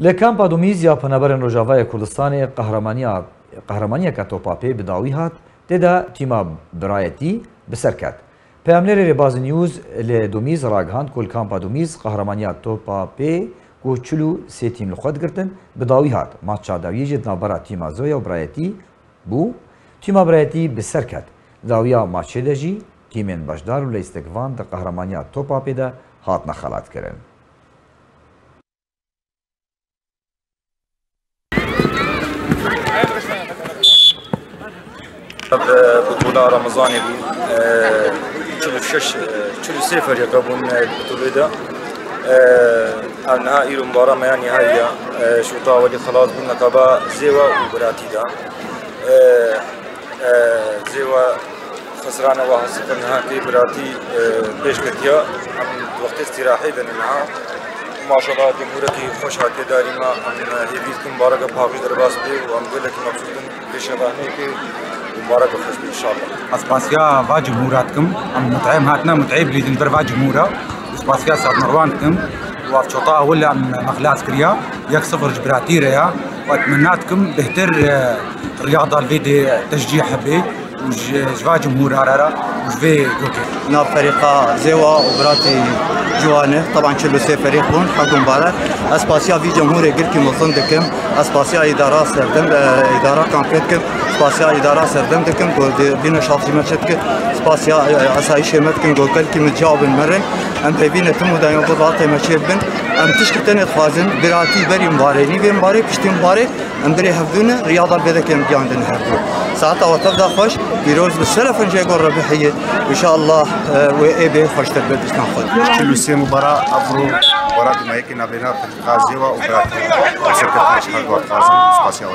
لکامپا دومیز یا پنابرن روجاوای کردستان قهرمانیه که توپاپی بداوی هات تدا تیما برایتی بسر کد. پیامنر باز نیوز لدومیز راگهاند کل کامپا دومیز قهرمانیات توپاپی کو چلو سی تیم لخواد گرتن بداوی هات ماتچا داویه جد نابرا تیما زویا و برایتی بو تیما برایتی بسر کد. داویا ماتچه دجی تیمین باشدار و لیستگوان دا قهرمانیات توپاپی دا هات نخلات کرن. بطولة رمضاني بو چلو سفر يقابون البطولة ده النهائي المباراة ما يعني هاي شوطا ولي خلاص بنا كابا زيوا وبراتي ده زيوا خسرانة 1-0 نهائي براتي بيش كتيا عم وقت استراحي بيننا ما شاء الله جمهورك خوش هاتي داري ما هيفيتكم مباراة بهاوش درباس بي وعم بقول لك مبسوطين بشغلانك مباراة خوش ان شاء الله. اسباسيا با جمهوراتكم عم متعب هاتنا متعب لي دندر با جمهورا اسباسيا صار مروانكم وقت شوطا ولا عم مخلاص كريا 1-0 جبراتي ريا واتمناتكم بهتر رياضة الفيدي تشجيع حبي وجوا جمهور هرارة وجوا جوكي. ناب فريقا زيوا وبراتي جوانه طبعا كله سي فريق هون حق مباراة اسباسيا في جمهور قلكي مصندكم اسباسيا اداره سردم اداره كانكتكم اسباسيا اداره سردم دكم بينا شاطي ماتشتك اسباسيا اسايش متكم قلكي متجاوب المرن ام بينا تمو دايما بضاطي ماتشبن ام تشكتن خوازن براتي بري مباريني في مباري بشتي مباري ام بري حفظونا رياضه بذاك ام جاندن حفظو ساعتها وتبدا خوش بيروز بالسلف نجي قول ربيحيه ان شاء الله واي بي خوش تبدا ناخذ كل سي مباراه افرو مباراه ما هيك نابينا في الغازيوا وبراتي سكت مش حق وقت خازن اسباسيا